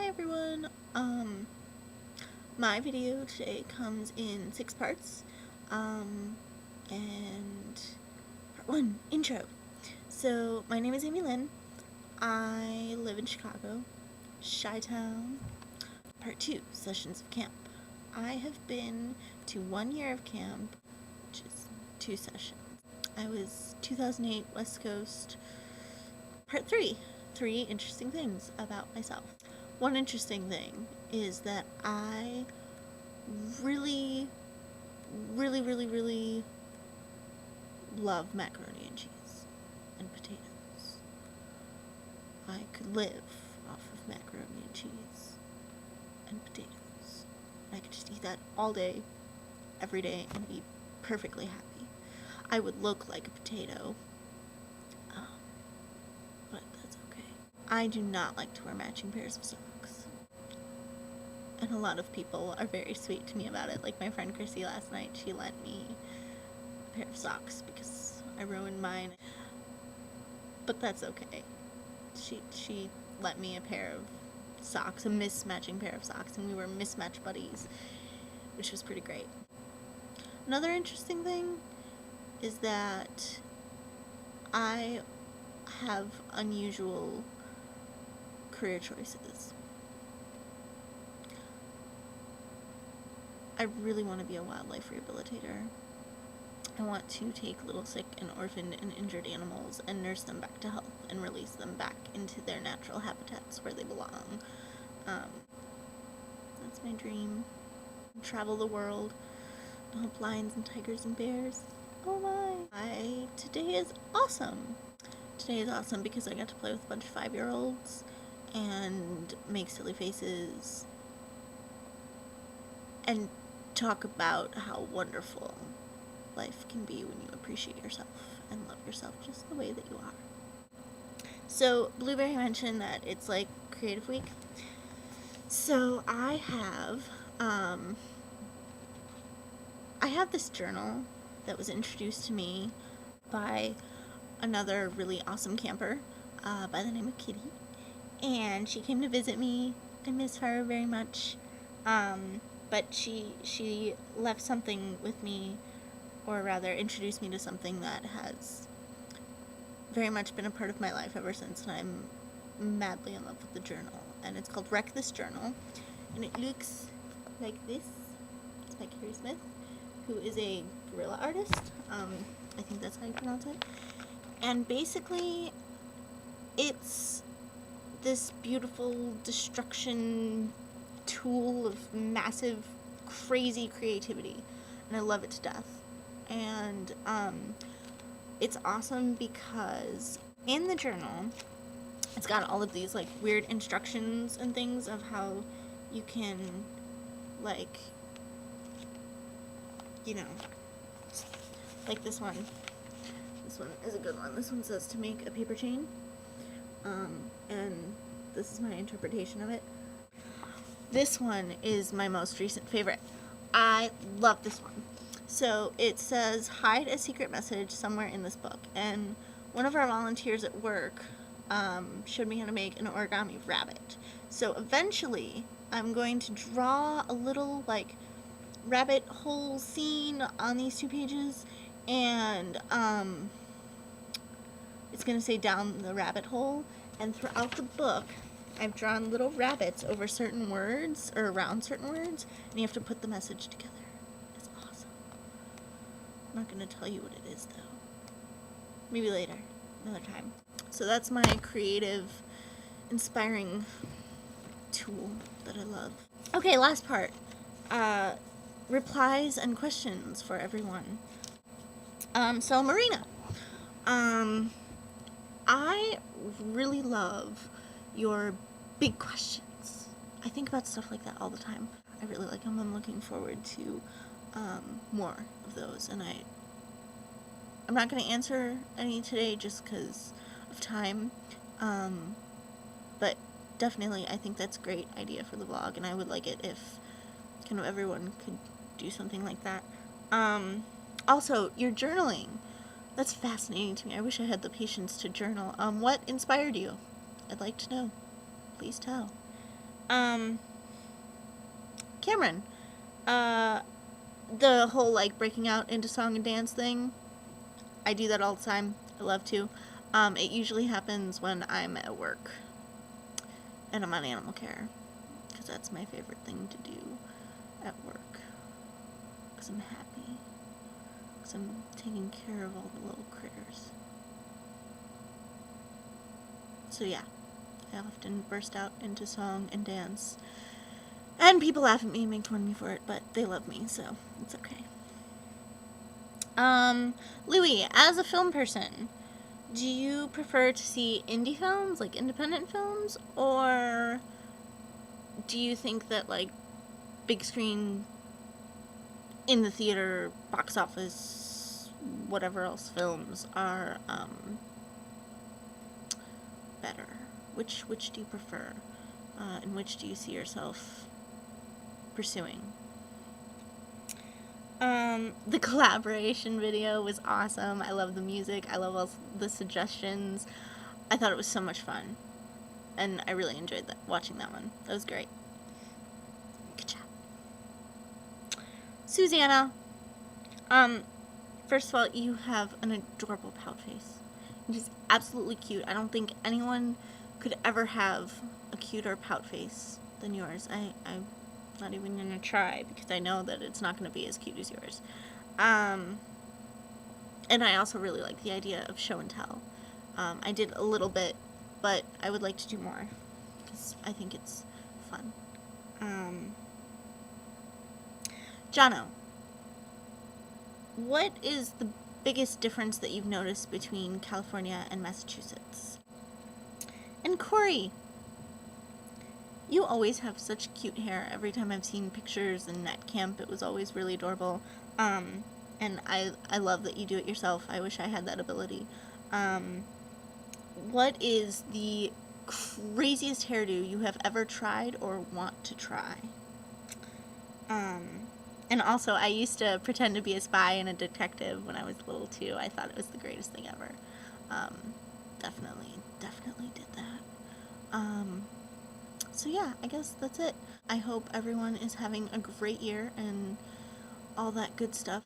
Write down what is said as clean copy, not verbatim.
Hi everyone. My video today comes in 6 parts. And part 1, intro. So, my name is Amylynn. I live in Chicago, Chi-Town. Part 2, sessions of camp. I have been to 1 year of camp, which is 2 sessions. I was 2008 West Coast. Part 3, 3 interesting things about myself. One interesting thing is that I really love macaroni and cheese and potatoes. I could live off of macaroni and cheese and potatoes. I could just eat that all day, every day, and be perfectly happy. I would look like a potato, but that's okay. I do not like to wear matching pairs of socks. And a lot of people are very sweet to me about it. Like my friend Chrissy last night, she lent me a pair of socks because I ruined mine. But that's okay. She lent me a pair of socks, a mismatching pair of socks, and we were mismatch buddies, which was pretty great. Another interesting thing is that I have unusual career choices. I really want to be a wildlife rehabilitator. I want to take little sick and orphaned and injured animals and nurse them back to health and release them back into their natural habitats where they belong. That's my dream. Travel the world, help lions and tigers and bears. Oh my! Today is awesome. Today is awesome because I got to play with a bunch of 5-year-olds and make silly faces and talk about how wonderful life can be when you appreciate yourself and love yourself just the way that you are. So Blueberry mentioned that it's like Creative Week. So I have this journal that was introduced to me by another really awesome camper by the name of Kitty, and she came to visit me. I miss her very much. But she left something with me, or rather introduced me to something that has very much been a part of my life ever since, and I'm madly in love with the journal. And it's called Wreck This Journal, and it looks like this. It's by Carrie Smith, who is a guerrilla artist. I think that's how you pronounce it. And basically, it's this beautiful destruction tool of massive, crazy creativity, and I love it to death. And it's awesome because in the journal, it's got all of these like weird instructions and things of how you can, like, you know, like this one. This one is a good one. This one says to make a paper chain, and this is my interpretation of it. This one is my most recent favorite. I love this one. So it says, hide a secret message somewhere in this book. And one of our volunteers at work showed me how to make an origami rabbit. So eventually, I'm going to draw a little, like, rabbit hole scene on these 2 pages. And it's going to say down the rabbit hole. And throughout the book, I've drawn little rabbits over certain words, or around certain words, and you have to put the message together. It's awesome. I'm not going to tell you what it is, though. Maybe later, another time. So that's my creative, inspiring tool that I love. Okay, last part. Replies and questions for everyone. So Marina. I really love your big questions. I think about stuff like that all the time. I really like them. I'm looking forward to more of those, and I'm not going to answer any today just because of time, but definitely I think that's a great idea for the vlog, and I would like it if kind of everyone could do something like that. Also, your journaling. That's fascinating to me. I wish I had the patience to journal. What inspired you? I'd like to know. Please tell. Cameron, uh, the whole, like, breaking out into song and dance thing, I do that all the time. I love to. It usually happens when I'm at work and I'm on animal care, because that's my favorite thing to do at work, because I'm happy, because I'm taking care of all the little critters. So yeah, I often burst out into song and dance, and people laugh at me and make fun of me for it, but they love me, so it's okay. Louis, as a film person, do you prefer to see indie films, like independent films, or do you think that, like, big screen, in the theater, box office, whatever else films are better? Which do you prefer? And which do you see yourself pursuing? The collaboration video was awesome. I love the music. I love all the suggestions. I thought it was so much fun. And I really enjoyed watching that one. That was great. Good job. Susanna, first of all, you have an adorable pout face. It's absolutely cute. I don't think anyone could ever have a cuter pout face than yours. I'm not even gonna try, because I know that it's not gonna be as cute as yours. And I also really like the idea of show and tell. I did a little bit, but I would like to do more, because I think it's fun. Jono, what is the biggest difference that you've noticed between California and Massachusetts? And Corey, you always have such cute hair. Every time I've seen pictures and at camp, it was always really adorable. And I love that you do it yourself. I wish I had that ability. What is the craziest hairdo you have ever tried or want to try? And also, I used to pretend to be a spy and a detective when I was little, too. I thought it was the greatest thing ever. Definitely did that. So yeah, I guess that's it. I hope everyone is having a great year and all that good stuff.